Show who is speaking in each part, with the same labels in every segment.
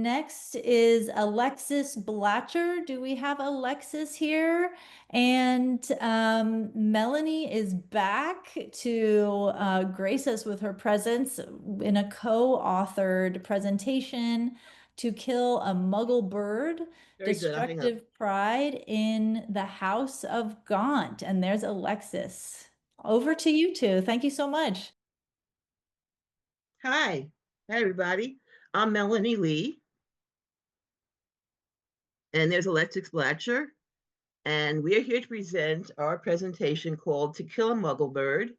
Speaker 1: next is Alexis Blatcher. Do we have Alexis here? And Melanie is back to grace us with her presence in a co-authored presentation to kill a Muggle-Bird,
Speaker 2: Very good. I'll hang up.
Speaker 1: destructive pride in the House of Gaunt. And there's Alexis. Over to you two. Thank you so much.
Speaker 2: Hi. Hi, everybody. I'm Melanie Lee, and there's Alexis Blatcher, and we are here to present our presentation called To Kill a Muggle-Bird,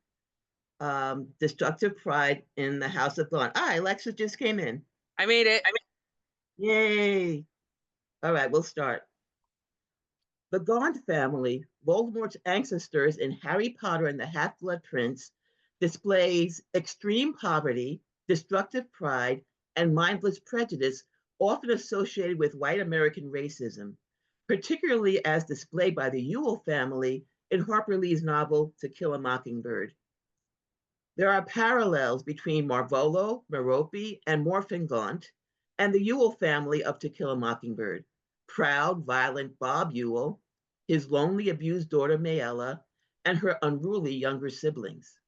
Speaker 2: Destructive Pride in the House of Gaunt. Ah, Alexis just came in.
Speaker 3: I made it.
Speaker 2: Yay. All right, we'll start. The Gaunt family, Voldemort's ancestors in Harry Potter and the Half-Blood Prince, displays extreme poverty, destructive pride, and mindless prejudice, often associated with white American racism, particularly as displayed by the Ewell family in Harper Lee's novel To Kill a Mockingbird. There are parallels between Marvolo, Merope, and Morfin Gaunt and the Ewell family of To Kill a Mockingbird. Proud, violent Bob Ewell, his lonely, abused daughter Mayella, and her unruly younger siblings.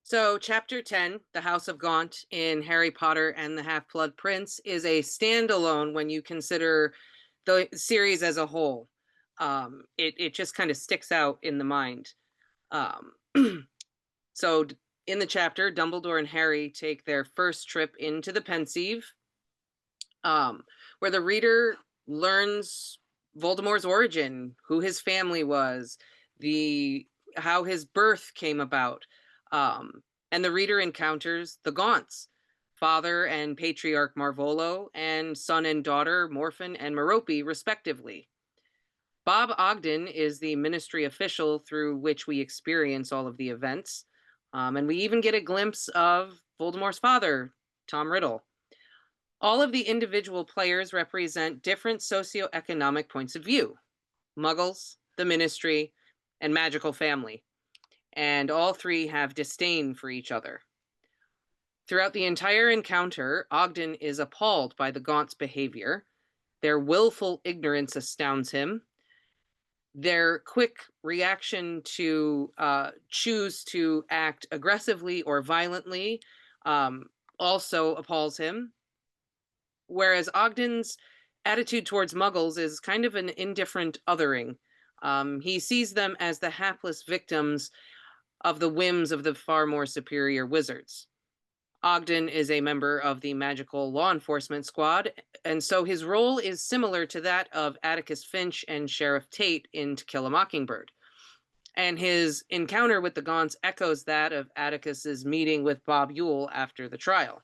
Speaker 3: So, Chapter 10, The House of Gaunt in Harry Potter and the Half-Blood Prince, is a standalone when you consider the series as a whole. It just kind of sticks out in the mind. So, in the chapter, Dumbledore and Harry take their first trip into the Pensieve, where the reader learns Voldemort's origin, who his family was, how his birth came about. And the reader encounters the Gaunts, father and patriarch Marvolo, and son and daughter Morfin and Merope, respectively. Bob Ogden is the ministry official through which we experience all of the events. And we even get a glimpse of Voldemort's father, Tom Riddle. All of the individual players represent different socioeconomic points of view: Muggles, the ministry, and magical family. And all three have disdain for each other. Throughout the entire encounter, Ogden is appalled by the Gaunts' behavior. Their willful ignorance astounds him. Their quick reaction to choose to act aggressively or violently also appalls him. Whereas Ogden's attitude towards Muggles is kind of an indifferent othering. He sees them as the hapless victims of the whims of the far more superior wizards. Ogden is a member of the magical law enforcement squad, and so his role is similar to that of Atticus Finch and Sheriff Tate in To Kill a Mockingbird. And his encounter with the Gaunts echoes that of Atticus's meeting with Bob Ewell after the trial.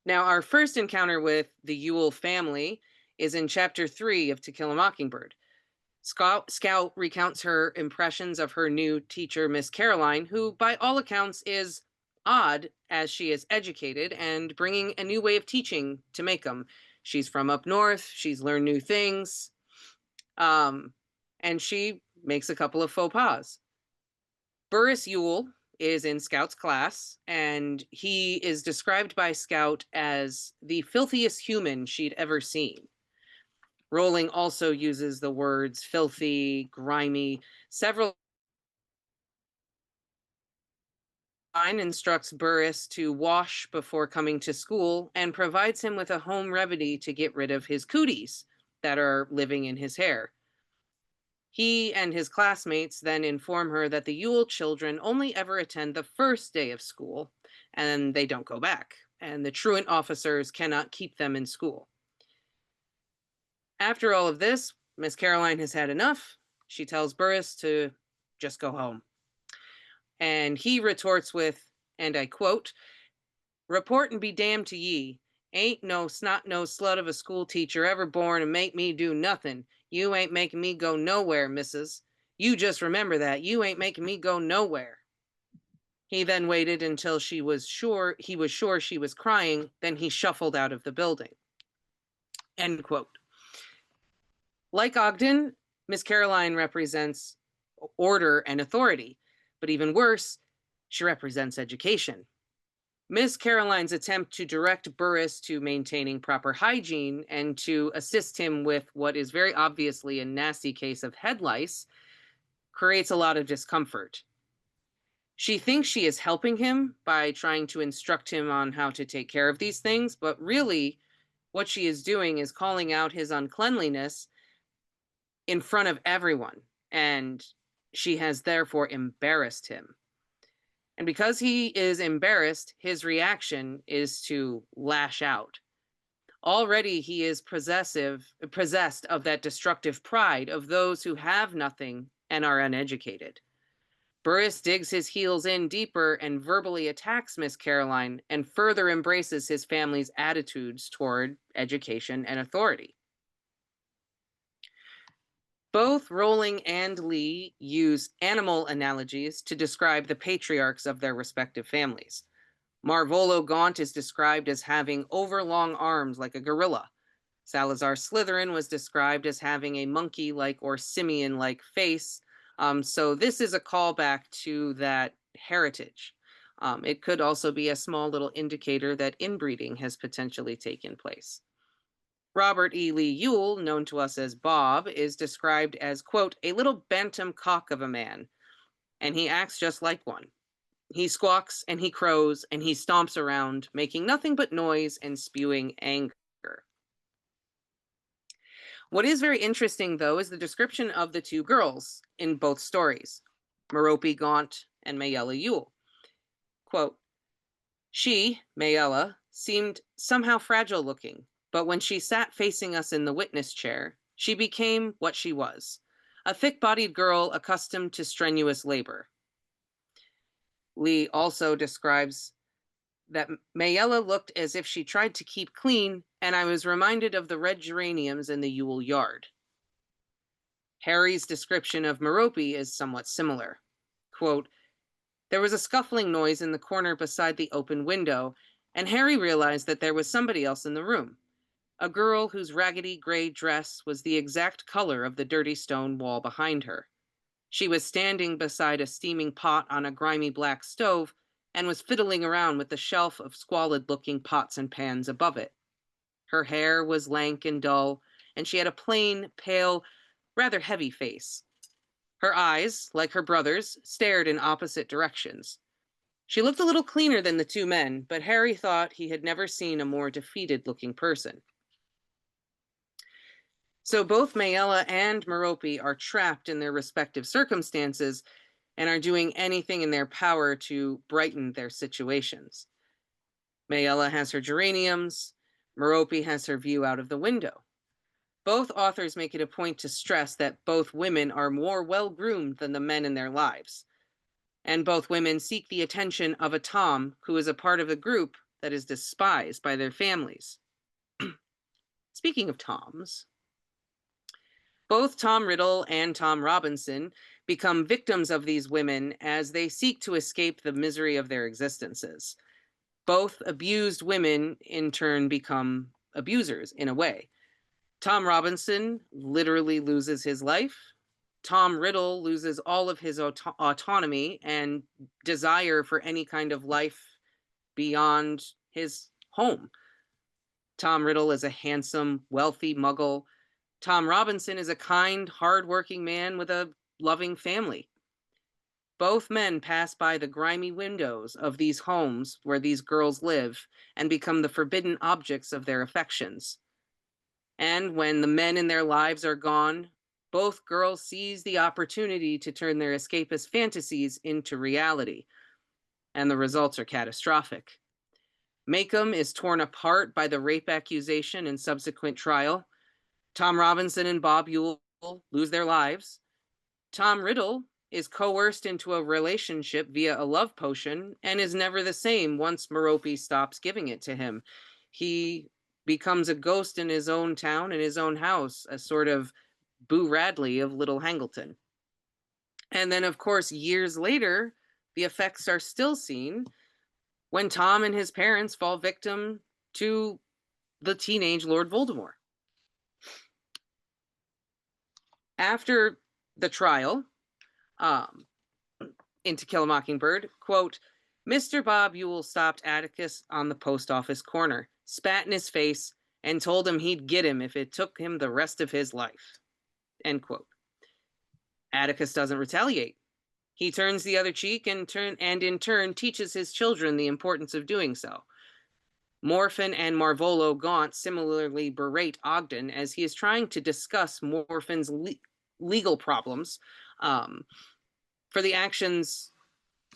Speaker 3: Now, our first encounter with the Ewell family is in Chapter 3 of To Kill a Mockingbird. Scout recounts her impressions of her new teacher, Miss Caroline, who by all accounts is odd as she is educated and bringing a new way of teaching to Macomb. She's from up north, she's learned new things, and she makes a couple of faux pas. Burris Ewell is in Scout's class, and he is described by Scout as the filthiest human she'd ever seen. Rowling also uses the words filthy, grimy. Several instructs Burris to wash before coming to school and provides him with a home remedy to get rid of his cooties that are living in his hair. He and his classmates then inform her that the Ewell children only ever attend the first day of school, and they don't go back, and the truant officers cannot keep them in school. After all of this, Miss Caroline has had enough. She tells Burris to just go home. And he retorts with, and I quote, "Report and be damned to ye. Ain't no snot-nosed slut of a school teacher ever born and make me do nothing. You ain't making me go nowhere, missus. You just remember that. You ain't making me go nowhere." He then waited until he was sure she was crying, then he shuffled out of the building. End quote. Like Ogden, Miss Caroline represents order and authority, but even worse, she represents education. Miss Caroline's attempt to direct Burris to maintaining proper hygiene and to assist him with what is very obviously a nasty case of head lice creates a lot of discomfort. She thinks she is helping him by trying to instruct him on how to take care of these things, but really, what she is doing is calling out his uncleanliness in front of everyone, and she has therefore embarrassed him. And because he is embarrassed, his reaction is to lash out. Already he is possessed of that destructive pride of those who have nothing and are uneducated. Burris digs his heels in deeper and verbally attacks Miss Caroline and further embraces his family's attitudes toward education and authority. Both Rowling and Lee use animal analogies to describe the patriarchs of their respective families. Marvolo Gaunt is described as having overlong arms like a gorilla. Salazar Slytherin was described as having a monkey-like or simian-like face. So this is a callback to that heritage. It could also be a small little indicator that inbreeding has potentially taken place. Robert E. Lee Ewell, known to us as Bob, is described as, quote, a little bantam cock of a man, and he acts just like one. He squawks and he crows and he stomps around, making nothing but noise and spewing anger. What is very interesting, though, is the description of the two girls in both stories, Merope Gaunt and Mayella Ewell. Quote, she, Mayella, seemed somehow fragile looking, but when she sat facing us in the witness chair, she became what she was, a thick-bodied girl accustomed to strenuous labor. Lee also describes that Mayella looked as if she tried to keep clean, and I was reminded of the red geraniums in the Ewell yard. Harry's description of Merope is somewhat similar. Quote, there was a scuffling noise in the corner beside the open window, and Harry realized that there was somebody else in the room. A girl whose raggedy gray dress was the exact color of the dirty stone wall behind her. She was standing beside a steaming pot on a grimy black stove and was fiddling around with the shelf of squalid-looking pots and pans above it. Her hair was lank and dull, and she had a plain, pale, rather heavy face. Her eyes, like her brother's, stared in opposite directions. She looked a little cleaner than the two men, but Harry thought he had never seen a more defeated-looking person. So both Mayella and Merope are trapped in their respective circumstances and are doing anything in their power to brighten their situations. Mayella has her geraniums, Merope has her view out of the window. Both authors make it a point to stress that both women are more well-groomed than the men in their lives, and both women seek the attention of a Tom who is a part of a group that is despised by their families. Speaking of Toms, both Tom Riddle and Tom Robinson become victims of these women as they seek to escape the misery of their existences. Both abused women, in turn, become abusers in a way. Tom Robinson literally loses his life. Tom Riddle loses all of his autonomy and desire for any kind of life beyond his home. Tom Riddle is a handsome, wealthy Muggle. Tom Robinson is a kind, hard-working man with a loving family. Both men pass by the grimy windows of these homes where these girls live and become the forbidden objects of their affections. And when the men in their lives are gone, both girls seize the opportunity to turn their escapist fantasies into reality. And the results are catastrophic. Maycomb is torn apart by the rape accusation and subsequent trial. Tom Robinson and Bob Ewell lose their lives. Tom Riddle is coerced into a relationship via a love potion and is never the same once Merope stops giving it to him. He becomes a ghost in his own town, in his own house, a sort of Boo Radley of Little Hangleton. And then, of course, years later, the effects are still seen when Tom and his parents fall victim to the teenage Lord Voldemort. After the trial, in To Kill a Mockingbird, quote, Mr. Bob Ewell stopped Atticus on the post office corner, spat in his face, and told him he'd get him if it took him the rest of his life. End quote. Atticus doesn't retaliate. He turns the other cheek and in turn teaches his children the importance of doing so. Morfin and Marvolo Gaunt similarly berate Ogden as he is trying to discuss Morfin's legal problems for the actions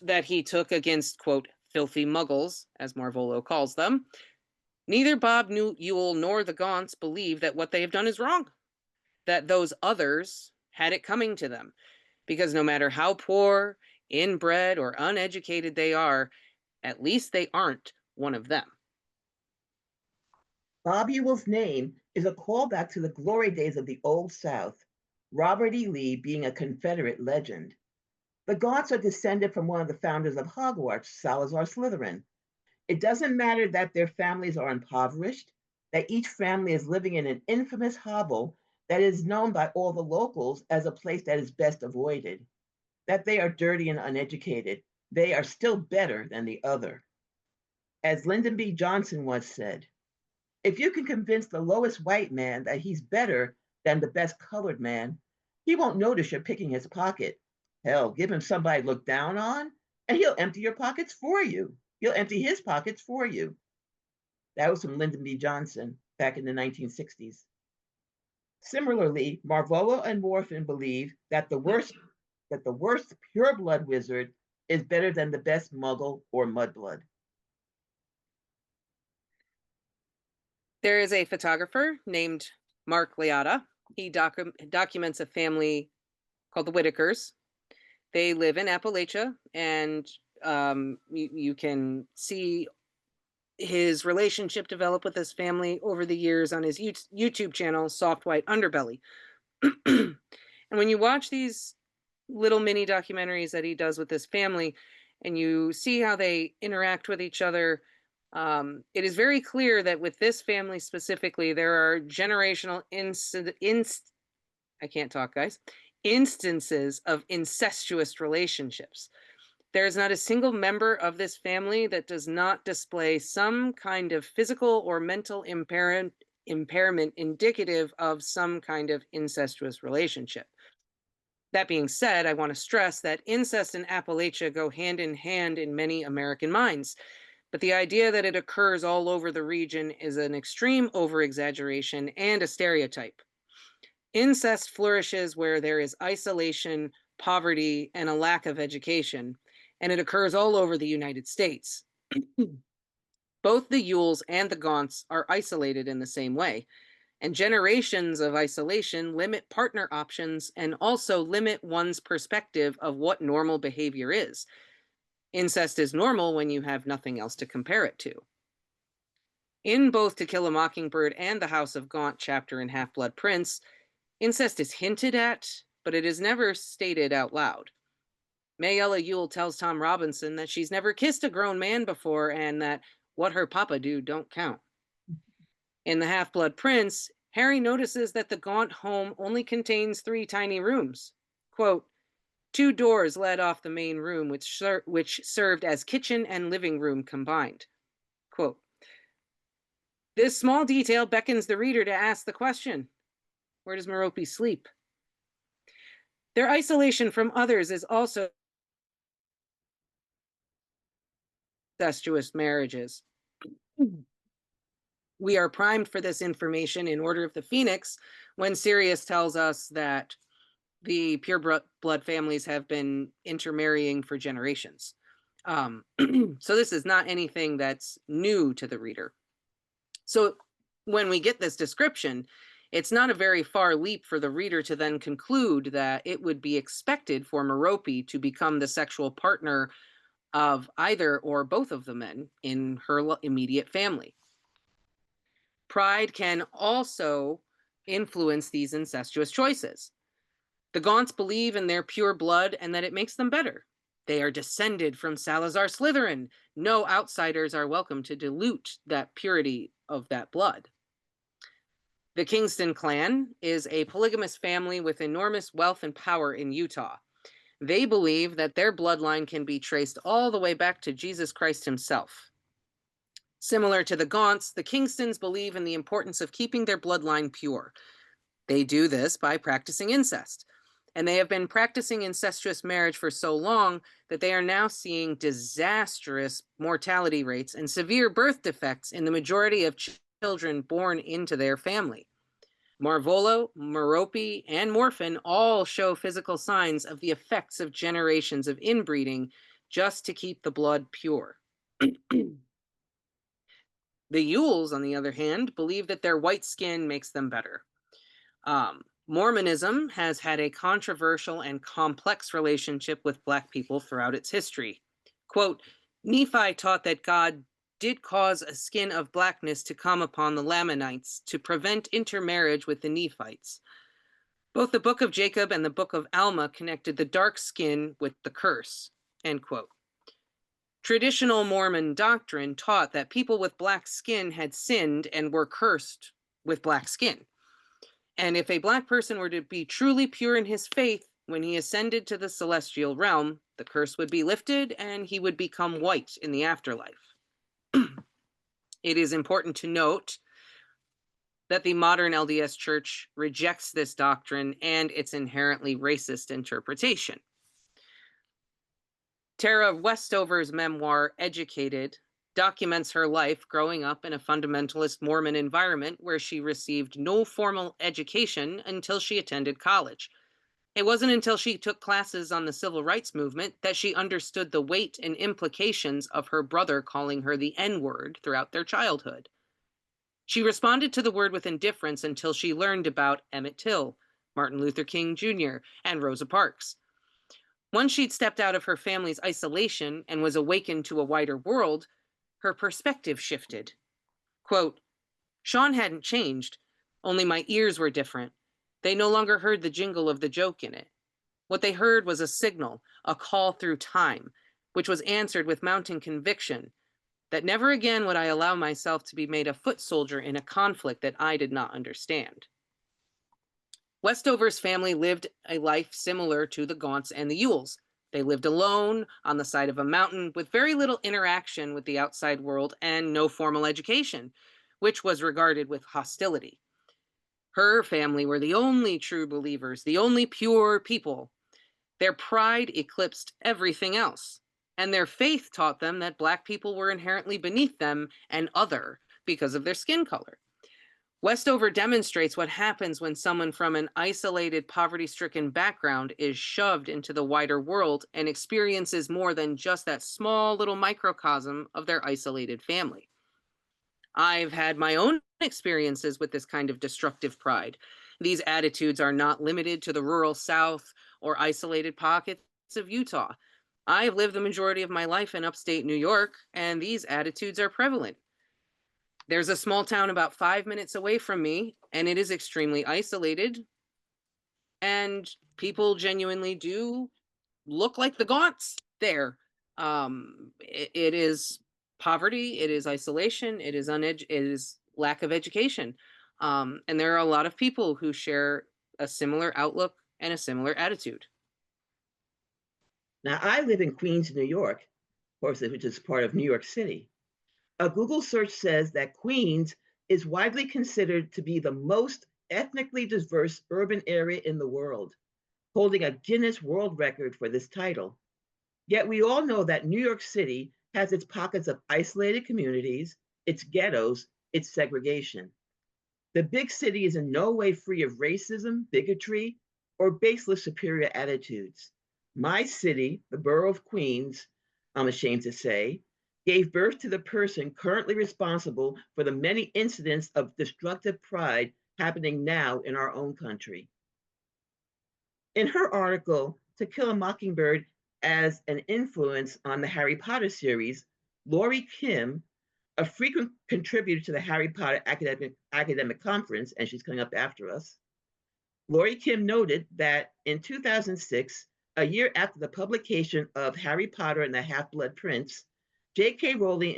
Speaker 3: that he took against, quote, filthy muggles, as Marvolo calls them. Neither Bob Ewell nor the Gaunts believe that what they have done is wrong, that those others had it coming to them, because no matter how poor, inbred, or uneducated they are, at least they aren't one of them.
Speaker 2: Bob Ewell's name is a callback to the glory days of the Old South, Robert E. Lee being a Confederate legend. The Gaunts are descended from one of the founders of Hogwarts, Salazar Slytherin. It doesn't matter that their families are impoverished, that each family is living in an infamous hovel that is known by all the locals as a place that is best avoided, that they are dirty and uneducated. They are still better than the other. As Lyndon B. Johnson once said, if you can convince the lowest white man that he's better than the best colored man, he won't notice you're picking his pocket. Hell, give him somebody to look down on, and he'll empty your pockets for you. He'll empty his pockets for you. That was from Lyndon B. Johnson back in the 1960s. Similarly, Marvolo and Morfin believe that the worst pureblood wizard is better than the best muggle or mudblood.
Speaker 3: There is a photographer named Mark Liotta. He documents a family called the Whitakers. They live in Appalachia, and you can see his relationship develop with his family over the years on his YouTube channel, Soft White Underbelly. And when you watch these little mini documentaries that he does with his family, and you see how they interact with each other, it is very clear that with this family specifically, there are generational instances of incestuous relationships. There is not a single member of this family that does not display some kind of physical or mental impairment indicative of some kind of incestuous relationship. That being said, I want to stress that incest and Appalachia go hand in hand in many American minds. But the idea that it occurs all over the region is an extreme over-exaggeration and a stereotype. Incest flourishes where there is isolation, poverty, and a lack of education, and it occurs all over the United States. Both the Ewells and the Gaunts are isolated in the same way, and generations of isolation limit partner options and also limit one's perspective of what normal behavior is. Incest is normal when you have nothing else to compare it to. In both To Kill a Mockingbird and the House of Gaunt chapter in Half-Blood Prince, incest is hinted at, but it is never stated out loud. Mayella Ewell tells Tom Robinson that she's never kissed a grown man before and that what her papa do don't count. In the Half-Blood Prince, Harry notices that the Gaunt home only contains 3 tiny rooms. Quote, 2 doors led off the main room, which served as kitchen and living room combined. Quote, this small detail beckons the reader to ask the question, where does Merope sleep? Their isolation from others is also incestuous marriages. We are primed for this information in Order of the Phoenix when Sirius tells us that the pure blood families have been intermarrying for generations. So this is not anything that's new to the reader. So when we get this description, it's not a very far leap for the reader to then conclude that it would be expected for Merope to become the sexual partner of either or both of the men in her immediate family. Pride can also influence these incestuous choices. The Gaunts believe in their pure blood and that it makes them better. They are descended from Salazar Slytherin. No outsiders are welcome to dilute that purity of that blood. The Kingston clan is a polygamous family with enormous wealth and power in Utah. They believe that their bloodline can be traced all the way back to Jesus Christ himself. Similar to the Gaunts, the Kingstons believe in the importance of keeping their bloodline pure. They do this by practicing incest. And they have been practicing incestuous marriage for so long that they are now seeing disastrous mortality rates and severe birth defects in the majority of children born into their family. Marvolo, Merope, and Morfin all show physical signs of the effects of generations of inbreeding just to keep the blood pure. The Ewells, on the other hand, believe that their white skin makes them better. Mormonism has had a controversial and complex relationship with Black people throughout its history. Quote, Nephi taught that God did cause a skin of blackness to come upon the Lamanites to prevent intermarriage with the Nephites. Both the Book of Jacob and the Book of Alma connected the dark skin with the curse, end quote. Traditional Mormon doctrine taught that people with black skin had sinned and were cursed with black skin. And if a Black person were to be truly pure in his faith, when he ascended to the celestial realm, the curse would be lifted and he would become white in the afterlife. It is important to note that the modern LDS Church rejects this doctrine and its inherently racist interpretation. Tara Westover's memoir, Educated, documents her life growing up in a fundamentalist Mormon environment where she received no formal education until she attended college. It wasn't until she took classes on the civil rights movement that she understood the weight and implications of her brother calling her the N-word throughout their childhood. She responded to the word with indifference until she learned about Emmett Till, Martin Luther King Jr., and Rosa Parks. Once she'd stepped out of her family's isolation and was awakened to a wider world, her perspective shifted. Quote, Sean hadn't changed, only my ears were different. They no longer heard the jingle of the joke in it. What they heard was a signal, a call through time, which was answered with mounting conviction that never again would I allow myself to be made a foot soldier in a conflict that I did not understand. Westover's family lived a life similar to the Gaunts and the Ewells. They lived alone on the side of a mountain with very little interaction with the outside world and no formal education, which was regarded with hostility. Her family were the only true believers, the only pure people. Their pride eclipsed everything else, and their faith taught them that Black people were inherently beneath them and other because of their skin color. Westover demonstrates what happens when someone from an isolated, poverty-stricken background is shoved into the wider world and experiences more than just that small little microcosm of their isolated family. I've had my own experiences with this kind of destructive pride. These attitudes are not limited to the rural South or isolated pockets of Utah. I've lived the majority of my life in upstate New York, and these attitudes are prevalent. There's a small town about 5 minutes away from me, and it is extremely isolated. And people genuinely do look like the Gaunts there. It is poverty, it is isolation, it is lack of education. And there are a lot of people who share a similar outlook and a similar attitude.
Speaker 2: Now, I live in Queens, New York, of course, which is part of New York City. A Google search says that Queens is widely considered to be the most ethnically diverse urban area in the world, holding a Guinness World Record for this title. Yet we all know that New York City has its pockets of isolated communities, its ghettos, its segregation. The big city is in no way free of racism, bigotry, or baseless superior attitudes. My city, the borough of Queens, I'm ashamed to say, gave birth to the person currently responsible for the many incidents of destructive pride happening now in our own country. In her article, To Kill a Mockingbird as an Influence on the Harry Potter series, Lori Kim, a frequent contributor to the Harry Potter academic conference, and she's coming up after us, Lori Kim noted that in 2006, a year after the publication of Harry Potter and the Half-Blood Prince, J.K. Rowling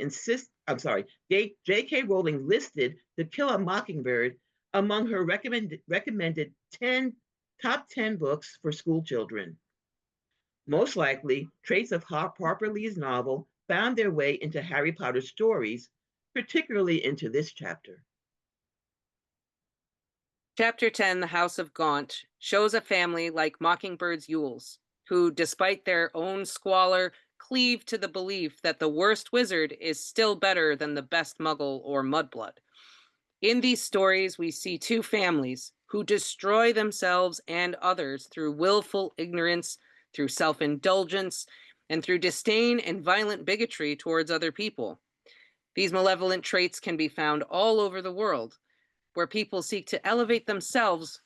Speaker 2: listed To Kill a Mockingbird among her recommended top 10 books for school children. Most likely, traits of Harper Lee's novel found their way into Harry Potter's stories, particularly into this chapter.
Speaker 3: Chapter 10, The House of Gaunt, shows a family like Mockingbird's Ewells, who, despite their own squalor, cleave to the belief that the worst wizard is still better than the best muggle or mudblood. In these stories, we see two families who destroy themselves and others through willful ignorance, through self-indulgence, and through disdain and violent bigotry towards other people. These malevolent traits can be found all over the world, where people seek to elevate themselves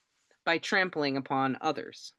Speaker 3: by trampling upon others.